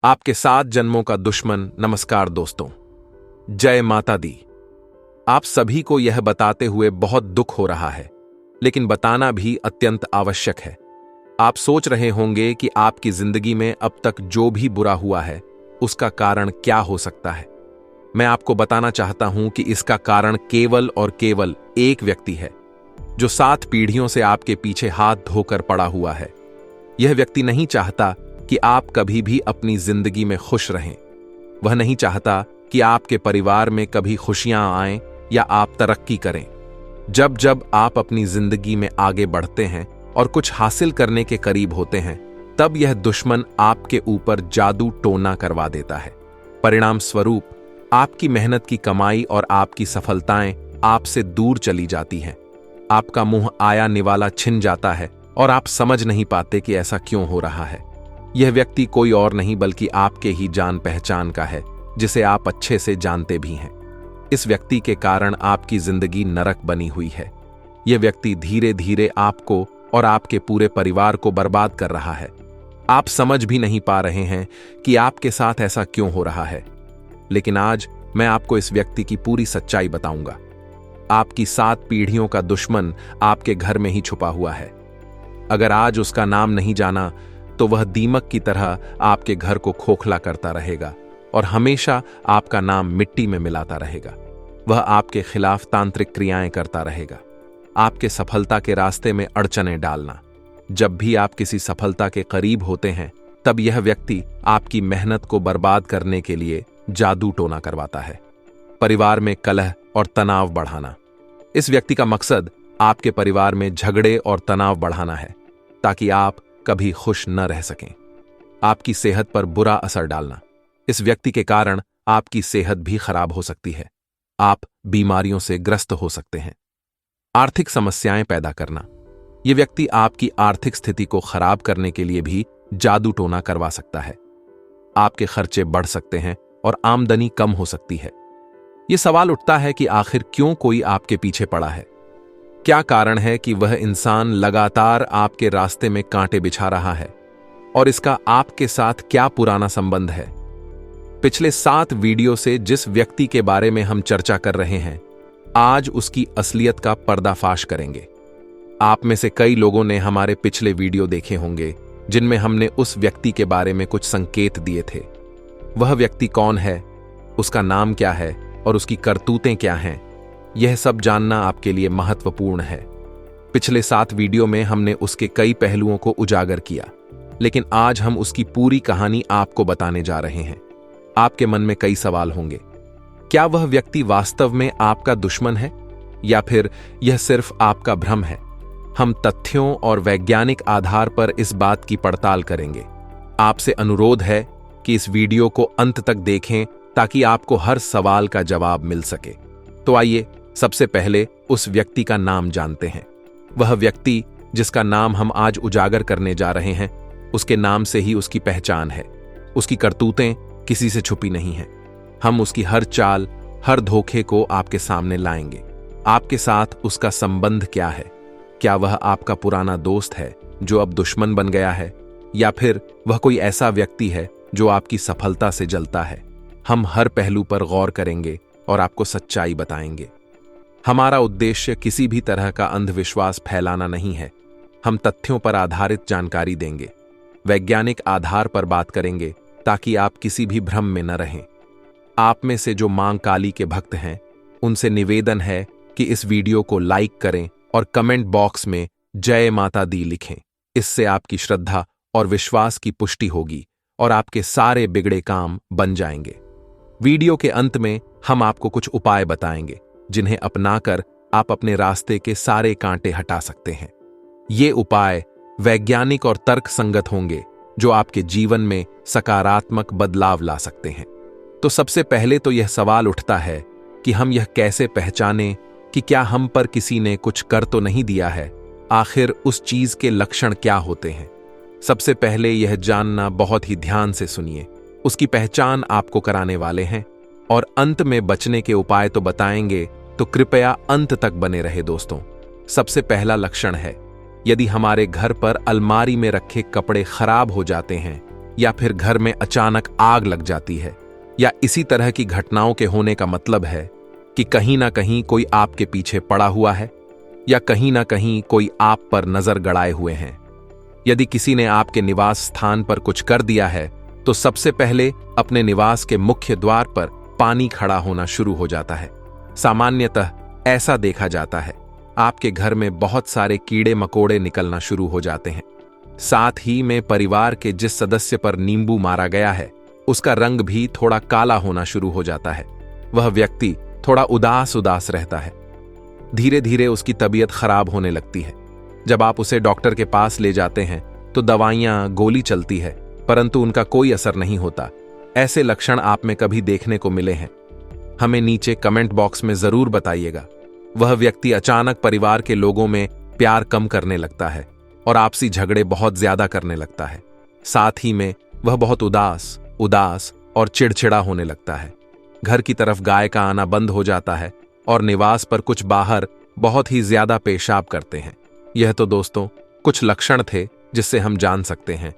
आपके 7 जन्मों का दुश्मन। नमस्कार दोस्तों, जय माता दी। आप सभी को यह बताते हुए बहुत दुख हो रहा है, लेकिन बताना भी अत्यंत आवश्यक है। आप सोच रहे होंगे कि आपकी जिंदगी में अब तक जो भी बुरा हुआ है उसका कारण क्या हो सकता है। मैं आपको बताना चाहता हूं कि इसका कारण केवल और केवल एक व्यक्ति है, जो 7 पीढ़ियों से आपके पीछे हाथ धोकर पड़ा हुआ है। यह व्यक्ति नहीं चाहता कि आप कभी भी अपनी जिंदगी में खुश रहें। वह नहीं चाहता कि आपके परिवार में कभी खुशियां आएं या आप तरक्की करें। जब जब आप अपनी जिंदगी में आगे बढ़ते हैं और कुछ हासिल करने के करीब होते हैं, तब यह दुश्मन आपके ऊपर जादू टोना करवा देता है। परिणाम स्वरूप आपकी मेहनत की कमाई और आपकी सफलताएं आपसे दूर चली जाती हैं। आपका मुंह आया निवाला छिन जाता है और आप समझ नहीं पाते कि ऐसा क्यों हो रहा है। यह व्यक्ति कोई और नहीं बल्कि आपके ही जान पहचान का है, जिसे आप अच्छे से जानते भी हैं। इस व्यक्ति के कारण आपकी जिंदगी नरक बनी हुई है। यह व्यक्ति धीरे धीरे आपको और आपके पूरे परिवार को बर्बाद कर रहा है। आप समझ भी नहीं पा रहे हैं कि आपके साथ ऐसा क्यों हो रहा है। लेकिन आज मैं आपको इस व्यक्ति की पूरी सच्चाई बताऊंगा। आपकी 7 पीढ़ियों का दुश्मन आपके घर में ही छुपा हुआ है। अगर आज उसका नाम नहीं जाना तो वह दीमक की तरह आपके घर को खोखला करता रहेगा और हमेशा आपका नाम मिट्टी में मिलाता रहेगा। वह आपके खिलाफ तांत्रिक क्रियाएं करता रहेगा, आपके सफलता के रास्ते में अड़चनें डालना। जब भी आप किसी सफलता के करीब होते हैं, तब यह व्यक्ति आपकी मेहनत को बर्बाद करने के लिए जादू टोना करवाता है। परिवार में कलह और तनाव बढ़ाना। इस व्यक्ति का मकसद आपके परिवार में झगड़े और तनाव बढ़ाना है, ताकि आप कभी खुश न रह सकें। आपकी सेहत पर बुरा असर डालना। इस व्यक्ति के कारण आपकी सेहत भी खराब हो सकती है। आप बीमारियों से ग्रस्त हो सकते हैं। आर्थिक समस्याएं पैदा करना। यह व्यक्ति आपकी आर्थिक स्थिति को खराब करने के लिए भी जादू टोना करवा सकता है। आपके खर्चे बढ़ सकते हैं और आमदनी कम हो सकती है। यह सवाल उठता है कि आखिर क्यों कोई आपके पीछे पड़ा है। क्या कारण है कि वह इंसान लगातार आपके रास्ते में कांटे बिछा रहा है, और इसका आपके साथ क्या पुराना संबंध है। पिछले 7 वीडियो से जिस व्यक्ति के बारे में हम चर्चा कर रहे हैं, आज उसकी असलियत का पर्दाफाश करेंगे। आप में से कई लोगों ने हमारे पिछले वीडियो देखे होंगे, जिनमें हमने उस व्यक्ति के बारे में कुछ संकेत दिए थे। वह व्यक्ति कौन है, उसका नाम क्या है और उसकी करतूतें क्या हैं, यह सब जानना आपके लिए महत्वपूर्ण है। पिछले 7 वीडियो में हमने उसके कई पहलुओं को उजागर किया, लेकिन आज हम उसकी पूरी कहानी आपको बताने जा रहे हैं। आपके मन में कई सवाल होंगे। क्या वह व्यक्ति वास्तव में आपका दुश्मन है, या फिर यह सिर्फ आपका भ्रम है? हम तथ्यों और वैज्ञानिक आधार पर इस बात की पड़ताल करेंगे। आपसे अनुरोध है कि इस वीडियो को अंत तक देखें, ताकि आपको हर सवाल का जवाब मिल सके। तो आइए सबसे पहले उस व्यक्ति का नाम जानते हैं। वह व्यक्ति जिसका नाम हम आज उजागर करने जा रहे हैं, उसके नाम से ही उसकी पहचान है। उसकी करतूतें किसी से छुपी नहीं हैं। हम उसकी हर चाल, हर धोखे को आपके सामने लाएंगे। आपके साथ उसका संबंध क्या है? क्या वह आपका पुराना दोस्त है जो अब दुश्मन बन गया है, या फिर वह कोई ऐसा व्यक्ति है जो आपकी सफलता से जलता है? हम हर पहलू पर गौर करेंगे और आपको सच्चाई बताएंगे। हमारा उद्देश्य किसी भी तरह का अंधविश्वास फैलाना नहीं है। हम तथ्यों पर आधारित जानकारी देंगे, वैज्ञानिक आधार पर बात करेंगे, ताकि आप किसी भी भ्रम में न रहें। आप में से जो मां काली के भक्त हैं, उनसे निवेदन है कि इस वीडियो को लाइक करें और कमेंट बॉक्स में जय माता दी लिखें। इससे आपकी श्रद्धा और विश्वास की पुष्टि होगी और आपके सारे बिगड़े काम बन जाएंगे। वीडियो के अंत में हम आपको कुछ उपाय बताएंगे, जिन्हें अपनाकर आप अपने रास्ते के सारे कांटे हटा सकते हैं। ये उपाय वैज्ञानिक और तर्क संगत होंगे, जो आपके जीवन में सकारात्मक बदलाव ला सकते हैं। तो सबसे पहले तो यह सवाल उठता है कि हम यह कैसे पहचानें कि क्या हम पर किसी ने कुछ कर तो नहीं दिया है। आखिर उस चीज के लक्षण क्या होते हैं? सबसे पहले यह जानना बहुत ही ध्यान से सुनिए। उसकी पहचान आपको कराने वाले हैं, और अंत में बचने के उपाय तो बताएंगे, तो कृपया अंत तक बने रहे दोस्तों। सबसे पहला लक्षण है, यदि हमारे घर पर अलमारी में रखे कपड़े खराब हो जाते हैं या फिर घर में अचानक आग लग जाती है, या इसी तरह की घटनाओं के होने का मतलब है कि कहीं ना कहीं कोई आपके पीछे पड़ा हुआ है या कहीं ना कहीं कोई आप पर नजर गड़ाए हुए हैं। यदि किसी ने आपके निवास स्थान पर कुछ कर दिया है तो सबसे पहले अपने निवास के मुख्य द्वार पर पानी खड़ा होना शुरू हो जाता है। सामान्यतः ऐसा देखा जाता है आपके घर में बहुत सारे कीड़े मकोड़े निकलना शुरू हो जाते हैं। साथ ही में परिवार के जिस सदस्य पर नींबू मारा गया है उसका रंग भी थोड़ा काला होना शुरू हो जाता है। वह व्यक्ति थोड़ा उदास उदास रहता है। धीरे धीरे उसकी तबीयत खराब होने लगती है। जब आप उसे डॉक्टर के पास ले जाते हैं तो दवाइयां गोली चलती है, परंतु उनका कोई असर नहीं होता। ऐसे लक्षण आप में कभी देखने को मिले हैं? हमें नीचे कमेंट बॉक्स में जरूर बताइएगा। वह व्यक्ति अचानक परिवार के लोगों में प्यार कम करने लगता है और आपसी झगड़े बहुत ज्यादा करने लगता है। साथ ही में वह बहुत उदास और चिड़चिड़ा होने लगता है। घर की तरफ गाय का आना बंद हो जाता है और निवास पर कुछ बाहर बहुत ही ज्यादा पेशाब करते हैं। यह तो दोस्तों कुछ लक्षण थे जिससे हम जान सकते हैं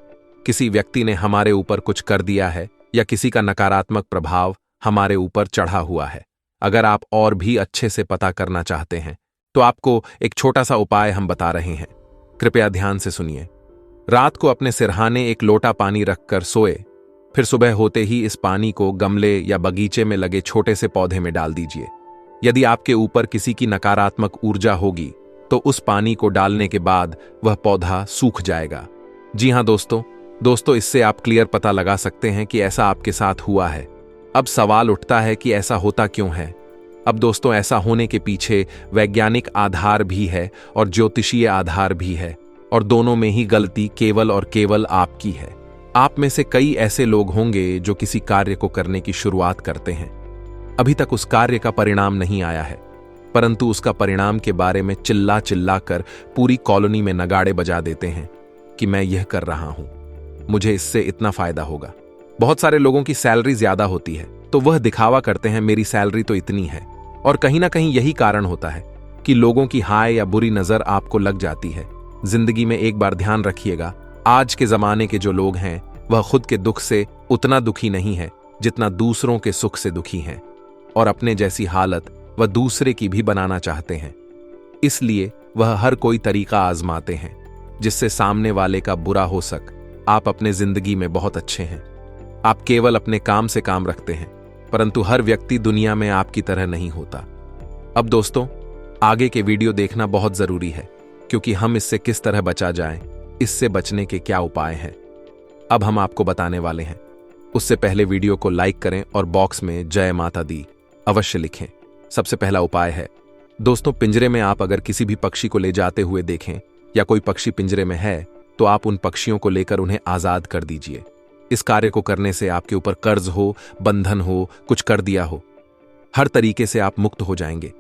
किसी व्यक्ति ने हमारे ऊपर कुछ कर दिया है या किसी का नकारात्मक प्रभाव हमारे ऊपर चढ़ा हुआ है। अगर आप और भी अच्छे से पता करना चाहते हैं तो आपको एक छोटा सा उपाय हम बता रहे हैं। कृपया ध्यान से सुनिए। रात को अपने सिरहाने एक लोटा पानी रखकर सोए, फिर सुबह होते ही इस पानी को गमले या बगीचे में लगे छोटे से पौधे में डाल दीजिए। यदि आपके ऊपर किसी की नकारात्मक ऊर्जा होगी तो उस पानी को डालने के बाद वह पौधा सूख जाएगा। जी हां दोस्तों, इससे आप क्लियर पता लगा सकते हैं कि ऐसा आपके साथ हुआ है। अब सवाल उठता है कि ऐसा होता क्यों है। अब दोस्तों, ऐसा होने के पीछे वैज्ञानिक आधार भी है और ज्योतिषीय आधार भी है, और दोनों में ही गलती केवल और केवल आपकी है। आप में से कई ऐसे लोग होंगे जो किसी कार्य को करने की शुरुआत करते हैं, अभी तक उस कार्य का परिणाम नहीं आया है, परंतु उसका परिणाम के बारे में चिल्ला चिल्ला कर पूरी कॉलोनी में नगाड़े बजा देते हैं कि मैं यह कर रहा हूं, मुझे इससे इतना फायदा होगा। बहुत सारे लोगों की सैलरी ज्यादा होती है तो वह दिखावा करते हैं मेरी सैलरी तो इतनी है, और कहीं ना कहीं यही कारण होता है कि लोगों की हाय या बुरी नजर आपको लग जाती है। जिंदगी में एक बार ध्यान रखिएगा, आज के जमाने के जो लोग हैं वह खुद के दुख से उतना दुखी नहीं है जितना दूसरों के सुख से दुखी हैं, और अपने जैसी हालत वह दूसरे की भी बनाना चाहते हैं। इसलिए वह हर कोई तरीका आजमाते हैं जिससे सामने वाले का बुरा हो सक। आप अपने जिंदगी में बहुत अच्छे हैं, आप केवल अपने काम से काम रखते हैं, परंतु हर व्यक्ति दुनिया में आपकी तरह नहीं होता। अब दोस्तों, आगे के वीडियो देखना बहुत जरूरी है, क्योंकि हम इससे किस तरह बचा जाए, इससे बचने के क्या उपाय हैं, अब हम आपको बताने वाले हैं। उससे पहले वीडियो को लाइक करें और बॉक्स में जय माता दी अवश्य लिखें। सबसे पहला उपाय है दोस्तों, पिंजरे में आप अगर किसी भी पक्षी को ले जाते हुए देखें या कोई पक्षी पिंजरे में है तो आप उन पक्षियों को लेकर उन्हें आजाद कर दीजिए। इस कार्य को करने से आपके ऊपर कर्ज हो, बंधन हो, कुछ कर दिया हो, हर तरीके से आप मुक्त हो जाएंगे।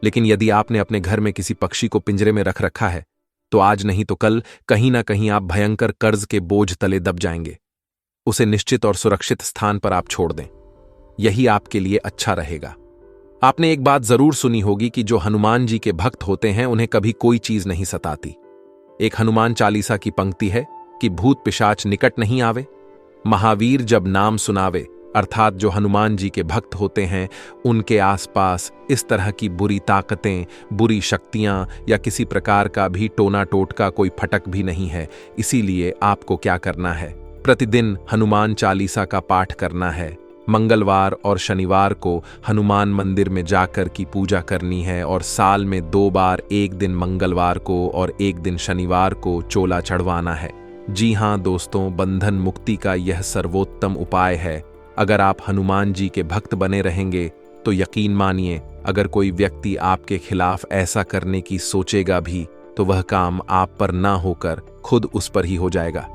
लेकिन यदि आपने अपने घर में किसी पक्षी को पिंजरे में रख रखा है तो आज नहीं तो कल कहीं ना कहीं आप भयंकर कर्ज के बोझ तले दब जाएंगे। उसे निश्चित और सुरक्षित स्थान पर आप छोड़ दें, यही आपके लिए अच्छा रहेगा। आपने एक बात जरूर सुनी होगी कि जो हनुमान जी के भक्त होते हैं उन्हें कभी कोई चीज नहीं सताती। एक हनुमान चालीसा की पंक्ति है कि भूत पिशाच निकट नहीं आवे, महावीर जब नाम सुनावे, अर्थात जो हनुमान जी के भक्त होते हैं उनके आसपास इस तरह की बुरी ताकतें, बुरी शक्तियां या किसी प्रकार का भी टोना टोटका कोई फटक भी नहीं है। इसीलिए आपको क्या करना है, प्रतिदिन हनुमान चालीसा का पाठ करना है। मंगलवार और शनिवार को हनुमान मंदिर में जाकर की पूजा करनी है, और साल में 2 बार, एक दिन मंगलवार को और एक दिन शनिवार को चोला चढ़वाना है। जी हां दोस्तों, बंधन मुक्ति का यह सर्वोत्तम उपाय है। अगर आप हनुमान जी के भक्त बने रहेंगे तो यकीन मानिए, अगर कोई व्यक्ति आपके खिलाफ ऐसा करने की सोचेगा भी तो वह काम आप पर ना होकर खुद उस पर ही हो जाएगा।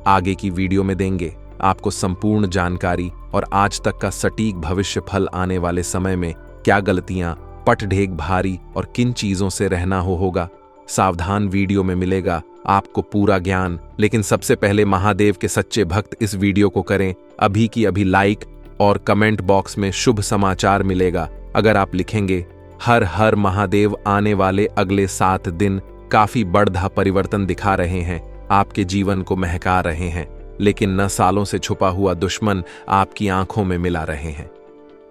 आगे की वीडियो में देंगे आपको संपूर्ण जानकारी और आज तक का सटीक भविष्य फल आने वाले समय में क्या गलतियां, पटढेग भारी और किन चीजों से रहना होगा। सावधान वीडियो में मिलेगा आपको पूरा ज्ञान। लेकिन सबसे पहले महादेव के सच्चे भक्त इस वीडियो को करें, अभी की अभी लाइक और कमेंट बॉक्स में शुभ समाचार मिलेगा। अगर आप लिखेंगे हर हर महादेव, आने वाले अगले 7 दिन काफी बड़ा परिवर्तन दिखा रहे हैं, आपके जीवन को महका रहे हैं। लेकिन न सालों से छुपा हुआ दुश्मन आपकी आंखों में मिला रहे हैं।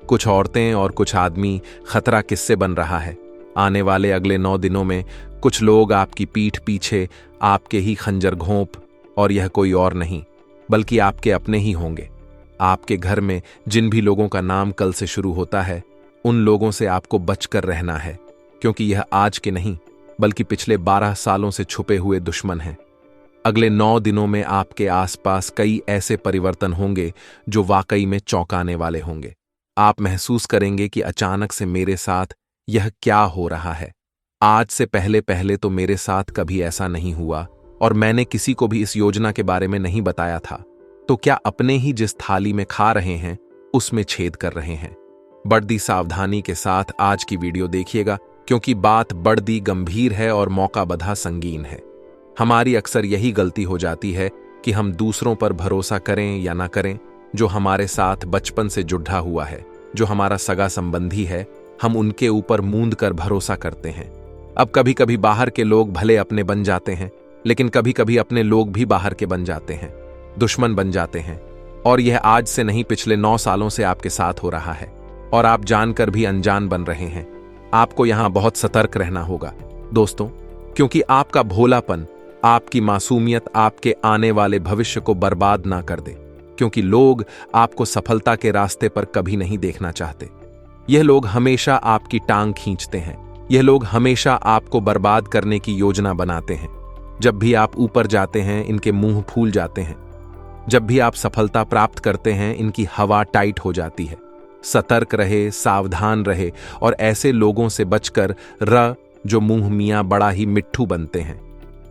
कुछ औरतें और कुछ आदमी खतरा किससे बन रहा है। आने वाले अगले 9 दिनों में कुछ लोग आपकी पीठ पीछे आपके ही खंजर घोंप, और यह कोई और नहीं बल्कि आपके अपने ही होंगे। आपके घर में जिन भी लोगों का नाम कल से शुरू होता है, उन लोगों से आपको बचकर रहना है, क्योंकि यह आज के नहीं बल्कि पिछले 12 सालों से छुपे हुए दुश्मन हैं। अगले 9 दिनों में आपके आसपास कई ऐसे परिवर्तन होंगे जो वाकई में चौंकाने वाले होंगे। आप महसूस करेंगे कि अचानक से मेरे साथ यह क्या हो रहा है। आज से पहले पहले तो मेरे साथ कभी ऐसा नहीं हुआ और मैंने किसी को भी इस योजना के बारे में नहीं बताया था। तो क्या अपने ही जिस थाली में खा रहे हैं उसमें छेद कर रहे हैं? बड़ी सावधानी के साथ आज की वीडियो देखिएगा, क्योंकि बात बड़ी गंभीर है और मौका बधा संगीन है। हमारी अक्सर यही गलती हो जाती है कि हम दूसरों पर भरोसा करें या ना करें। जो हमारे साथ बचपन से जुड़ा हुआ है, जो हमारा सगा संबंधी है, हम उनके ऊपर मूंद कर भरोसा करते हैं। अब कभी कभी बाहर के लोग भले अपने बन जाते हैं, लेकिन कभी कभी अपने लोग भी बाहर के बन जाते हैं, दुश्मन बन जाते हैं। और यह आज से नहीं पिछले 9 सालों से आपके साथ हो रहा है, और आप जानकर भी अनजान बन रहे हैं। आपको यहां बहुत सतर्क रहना होगा दोस्तों, क्योंकि आपका भोलापन, आपकी मासूमियत आपके आने वाले भविष्य को बर्बाद ना कर दे। क्योंकि लोग आपको सफलता के रास्ते पर कभी नहीं देखना चाहते। यह लोग हमेशा आपकी टांग खींचते हैं। यह लोग हमेशा आपको बर्बाद करने की योजना बनाते हैं। जब भी आप ऊपर जाते हैं, इनके मुंह फूल जाते हैं। जब भी आप सफलता प्राप्त करते हैं, इनकी हवा टाइट हो जाती है। सतर्क रहे, सावधान रहे और ऐसे लोगों से बचकर जो मुंह मियां बड़ा ही मिट्ठू बनते हैं।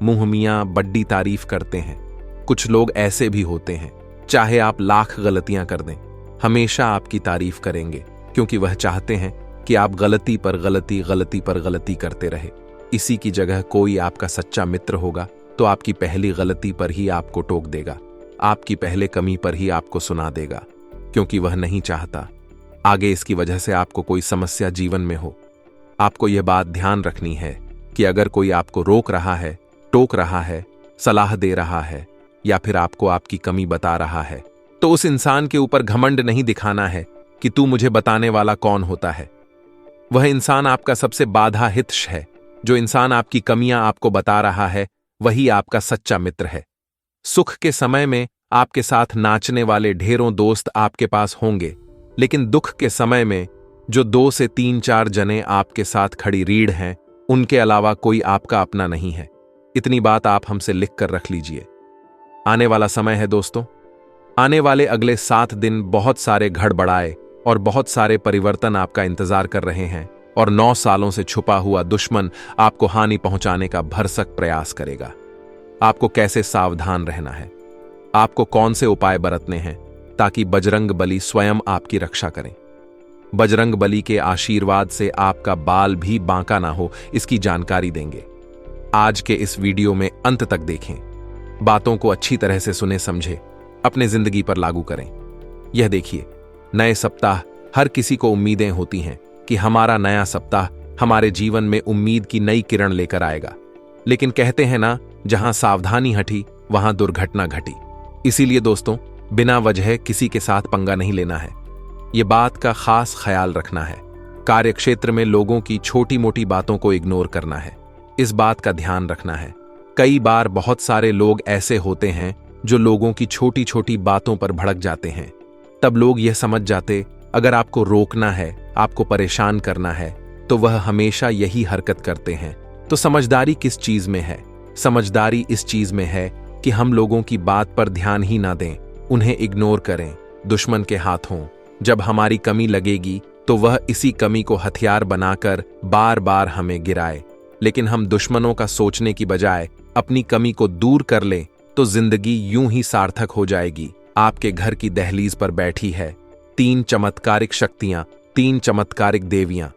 मुंह मियां बड्डी तारीफ करते हैं। कुछ लोग ऐसे भी होते हैं, चाहे आप लाख गलतियां कर दें, हमेशा आपकी तारीफ करेंगे, क्योंकि वह चाहते हैं कि आप गलती पर गलती, गलती पर गलती करते रहे। इसी की जगह कोई आपका सच्चा मित्र होगा तो आपकी पहली गलती पर ही आपको टोक देगा, आपकी पहले कमी पर ही आपको सुना देगा, क्योंकि वह नहीं चाहता आगे इसकी वजह से आपको कोई समस्या जीवन में हो। आपको यह बात ध्यान रखनी है कि अगर कोई आपको रोक रहा है, टोक रहा है, सलाह दे रहा है या फिर आपको आपकी कमी बता रहा है, तो उस इंसान के ऊपर घमंड नहीं दिखाना है कि तू मुझे बताने वाला कौन होता है। वह इंसान आपका सबसे बाधा हितैषी है। जो इंसान आपकी कमियां आपको बता रहा है, वही आपका सच्चा मित्र है। सुख के समय में आपके साथ नाचने वाले ढेरों दोस्त आपके पास होंगे, लेकिन दुख के समय में जो 2 से 3-4 जने आपके साथ खड़ी रीढ़ हैं, उनके अलावा कोई आपका अपना नहीं है। इतनी बात आप हमसे लिख कर रख लीजिए। आने वाला समय है दोस्तों, आने वाले अगले 7 दिन बहुत सारे गड़बड़ाए और बहुत सारे परिवर्तन आपका इंतजार कर रहे हैं, और 9 सालों से छुपा हुआ दुश्मन आपको हानि पहुंचाने का भरसक प्रयास करेगा। आपको कैसे सावधान रहना है, आपको कौन से उपाय बरतने हैं ताकि बजरंग बली स्वयं आपकी रक्षा करें। बजरंग बली के आशीर्वाद से आपका बाल भी बांका ना हो, इसकी जानकारी देंगे। आज के इस वीडियो में अंत तक देखें, बातों को अच्छी तरह से सुने समझे, अपने जिंदगी पर लागू करें। यह देखिए, नए सप्ताह हर किसी को उम्मीदें होती हैं कि हमारा नया सप्ताह हमारे जीवन में उम्मीद की नई किरण लेकर आएगा। लेकिन कहते हैं ना, जहां सावधानी हटी वहां दुर्घटना घटी। इसीलिए दोस्तों, बिना वजह किसी के साथ पंगा नहीं लेना है। यह बात का खास ख्याल रखना है। कार्यक्षेत्र में लोगों की छोटी मोटी बातों को इग्नोर करना है। इस बात का ध्यान रखना है। कई बार बहुत सारे लोग ऐसे होते हैं जो लोगों की छोटी छोटी बातों पर भड़क जाते हैं। तब लोग यह समझ जाते, अगर आपको रोकना है, आपको परेशान करना है, तो वह हमेशा यही हरकत करते हैं। तो समझदारी किस चीज में है? समझदारी इस चीज में है कि हम लोगों की बात पर ध्यान ही ना दें, उन्हें इग्नोर करें। दुश्मन के हाथों जब हमारी कमी लगेगी तो वह इसी कमी को हथियार बनाकर बार बार हमें गिराए। लेकिन हम दुश्मनों का सोचने की बजाय अपनी कमी को दूर कर लें तो जिंदगी यूं ही सार्थक हो जाएगी। आपके घर की दहलीज पर बैठी है 3 चमत्कारिक शक्तियां, 3 चमत्कारिक देवियां।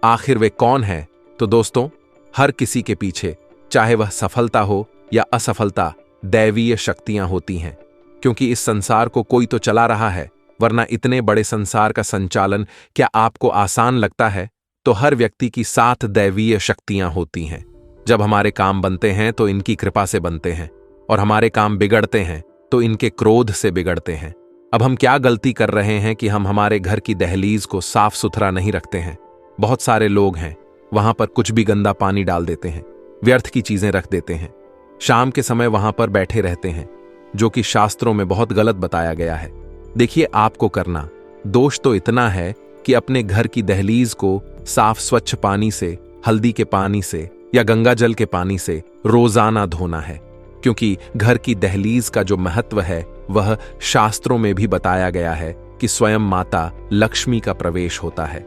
आखिर वे कौन है? तो दोस्तों, हर किसी के पीछे, चाहे वह सफलता हो या असफलता, दैवीय शक्तियां होती हैं। क्योंकि इस संसार को कोई तो चला रहा है, वरना इतने बड़े संसार का संचालन क्या आपको आसान लगता है? तो हर व्यक्ति की 7 दैवीय शक्तियां होती हैं। जब हमारे काम बनते हैं तो इनकी कृपा से बनते हैं, और हमारे काम बिगड़ते हैं तो इनके क्रोध से बिगड़ते हैं। अब हम क्या गलती कर रहे हैं कि हम हमारे घर की दहलीज को साफ सुथरा नहीं रखते हैं। बहुत सारे लोग हैं, वहां पर कुछ भी गंदा पानी डाल देते हैं, व्यर्थ की चीजें रख देते हैं, शाम के समय वहां पर बैठे रहते हैं, जो कि शास्त्रों में बहुत गलत बताया गया है। देखिए, आपको करना दोष तो इतना है कि अपने घर की दहलीज को साफ स्वच्छ पानी से, हल्दी के पानी से या गंगा जल के पानी से रोजाना धोना है, क्योंकि घर की दहलीज का जो महत्व है वह शास्त्रों में भी बताया गया है कि स्वयं माता लक्ष्मी का प्रवेश होता है।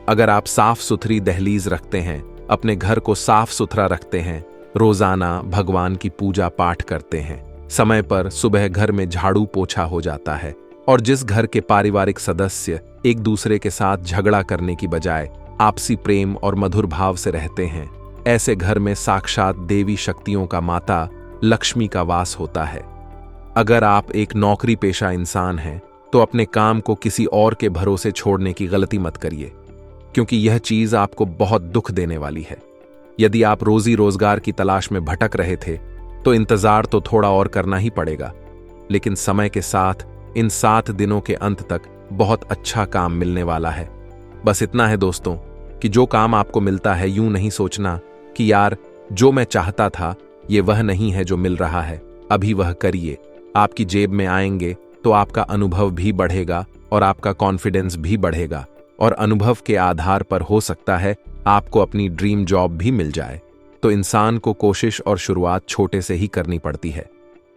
अगर आप साफ सुथरी दहलीज रखते हैं, अपने घर को साफ सुथरा रखते हैं, रोजाना भगवान की पूजा पाठ करते हैं, समय पर सुबह घर में झाड़ू पोछा हो जाता है, और जिस घर के पारिवारिक सदस्य एक दूसरे के साथ झगड़ा करने की बजाय आपसी प्रेम और मधुर भाव से रहते हैं, ऐसे घर में साक्षात देवी शक्तियों का, माता लक्ष्मी का वास होता है। अगर आप एक नौकरी पेशा इंसान हैं तो अपने काम को किसी और के भरोसे छोड़ने की गलती मत करिए, क्योंकि यह चीज आपको बहुत दुख देने वाली है। यदि आप रोजी रोजगार की तलाश में भटक रहे थे तो इंतजार तो थोड़ा और करना ही पड़ेगा, लेकिन समय के साथ इन 7 दिनों के अंत तक बहुत अच्छा काम मिलने वाला है। बस इतना है दोस्तों कि जो काम आपको मिलता है, यूं नहीं सोचना कि यार जो मैं चाहता था ये वह नहीं है जो मिल रहा है, अभी वह करिए। आपकी जेब में आएंगे तो आपका अनुभव भी बढ़ेगा और आपका कॉन्फिडेंस भी बढ़ेगा, और अनुभव के आधार पर हो सकता है आपको अपनी ड्रीम जॉब भी मिल जाए। तो इंसान को कोशिश और शुरुआत छोटे से ही करनी पड़ती है,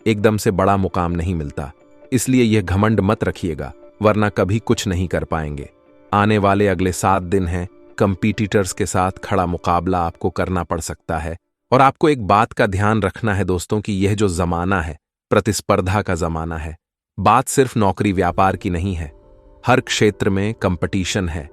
एकदम से बड़ा मुकाम नहीं मिलता। इसलिए यह घमंड मत रखिएगा, वरना कभी कुछ नहीं कर पाएंगे। आने वाले अगले 7 दिन हैं, कंपीटिटर्स के साथ खड़ा मुकाबला आपको करना पड़ सकता है। और आपको एक बात का ध्यान रखना है दोस्तों कि यह जो जमाना है प्रतिस्पर्धा का जमाना है। बात सिर्फ नौकरी व्यापार की नहीं है, हर क्षेत्र में कंपटीशन है।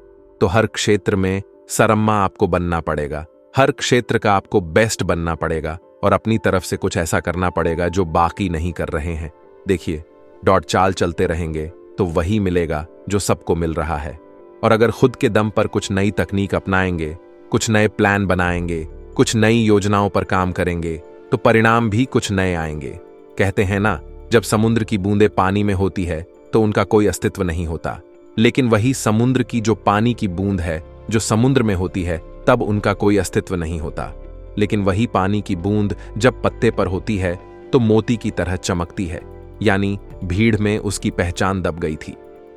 तो हर क्षेत्र में सरम्मा आपको बनना पड़ेगा, हर क्षेत्र का आपको बेस्ट बनना पड़ेगा, और अपनी तरफ से कुछ ऐसा करना पड़ेगा जो बाकी नहीं कर रहे हैं। देखिए, डॉट चाल चलते रहेंगे तो वही मिलेगा जो सबको मिल रहा है। और अगर खुद के दम पर कुछ नई तकनीक अपनाएंगे, कुछ नए प्लान बनाएंगे, कुछ नई योजनाओं पर काम करेंगे, तो परिणाम भी कुछ नए आएंगे। कहते हैं ना, जब समुद्र की बूंदें पानी में होती है तो उनका कोई अस्तित्व नहीं होता, लेकिन वही समुद्र की जो पानी की बूंद है जो समुद्र में होती है, तब उनका कोई अस्तित्व नहीं होता। लेकिन वही पानी की बूंद जब पत्ते पर होती है तो मोती की तरह चमकती है, यानी भीड़ में उसकी पहचान दब गई थी।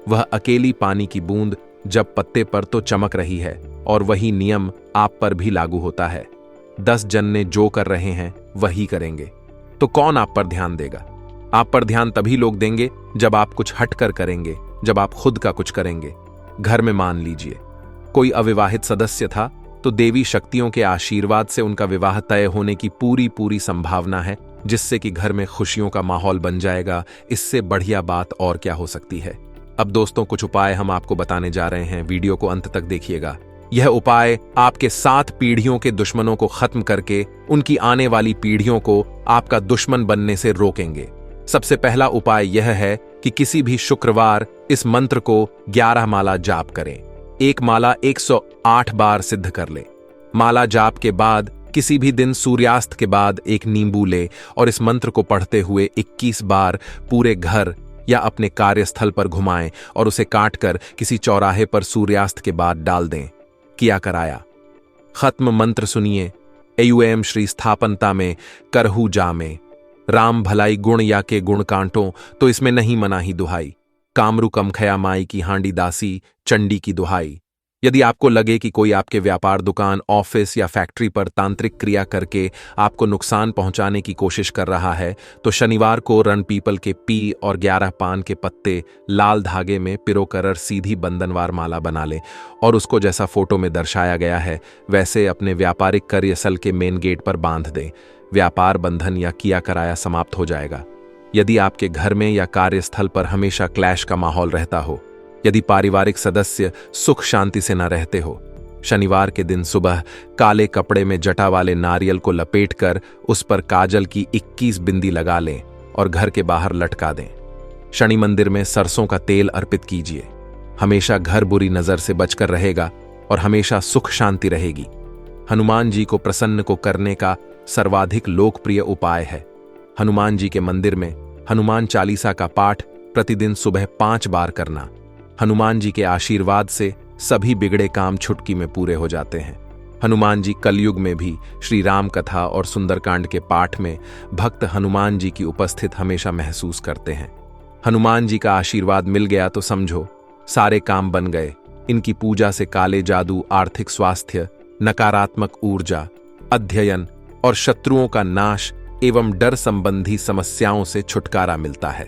वह अकेली पानी की बूंद जब पत्ते पर तो चमक रही है, और वही नियम आप पर भी लागू होता है। 10 जन ने जो कर रहे हैं वही करेंगे, तो कौन आप पर ध्यान देगा? आप पर ध्यान तभी लोग देंगे जब आप कुछ हटकर करेंगे, जब आप खुद का कुछ करेंगे। घर में मान लीजिए कोई अविवाहित सदस्य था, तो देवी शक्तियों के आशीर्वाद से उनका विवाह तय होने की पूरी संभावना है, जिससे कि घर में खुशियों का माहौल बन जाएगा। इससे बढ़िया बात और क्या हो सकती है। अब दोस्तों, कुछ उपाय हम आपको बताने जा रहे हैं, वीडियो को अंत तक देखिएगा। यह उपाय आपके 7 पीढ़ियों के दुश्मनों को खत्म करके उनकी आने वाली पीढ़ियों को आपका दुश्मन बनने से रोकेंगे। सबसे पहला उपाय यह है कि किसी भी शुक्रवार इस मंत्र को 11 माला जाप करें। एक माला 108 बार सिद्ध कर ले। माला जाप के बाद किसी भी दिन सूर्यास्त के बाद एक नींबू ले और इस मंत्र को पढ़ते हुए 21 बार पूरे घर या अपने कार्यस्थल पर घुमाएं और उसे काटकर किसी चौराहे पर सूर्यास्त के बाद डाल दें। किया कराया। खत्म मंत्र सुनिए। एयुएम श्री स्थापनता में करहू जामे, राम भलाई गुण या के गुण कांटो, तो इसमें नहीं मनाही दुहाई। कामरु कम खया माई की हांडी दासी, चंडी की दुहाई। यदि आपको लगे कि कोई आपके व्यापार, दुकान, ऑफिस या फैक्ट्री पर तांत्रिक क्रिया करके आपको नुकसान पहुंचाने की कोशिश कर रहा है, तो शनिवार को रण पीपल के पी और 11 पान के पत्ते लाल धागे में पिरोकर सीधी बंधनवार माला बना ले और उसको जैसा फोटो में दर्शाया गया है वैसे अपने व्यापारिक कार्यस्थल के मेन गेट पर बांध दें। व्यापार बंधन या किया कराया समाप्त हो जाएगा। यदि आपके घर में या कार्यस्थल पर हमेशा क्लैश का माहौल रहता हो, यदि पारिवारिक सदस्य सुख शांति से न रहते हो, शनिवार के दिन सुबह काले कपड़े में जटा वाले नारियल को लपेटकर उस पर काजल की 21 बिंदी लगा लें और घर के बाहर लटका दें। शनि मंदिर में सरसों का तेल अर्पित कीजिए। हमेशा घर बुरी नजर से बचकर रहेगा और हमेशा सुख शांति रहेगी। हनुमान जी को प्रसन्न को करने का सर्वाधिक लोकप्रिय उपाय है। हनुमान जी के मंदिर में हनुमान चालीसा का पाठ प्रतिदिन सुबह 5 बार करना। हनुमान जी के आशीर्वाद से सभी बिगड़े काम चुटकी में पूरे हो जाते हैं। हनुमान जी कलयुग में भी श्री राम कथा और सुंदरकांड के पाठ में भक्त हनुमान जी की उपस्थित हमेशा महसूस करते हैं। हनुमान जी का आशीर्वाद मिल गया तो समझो सारे काम बन गए। इनकी पूजा से काले जादू, आर्थिक स्वास्थ्य, नकारात्मक ऊर्जा, अध्ययन और शत्रुओं का नाश एवं डर संबंधी समस्याओं से छुटकारा मिलता है।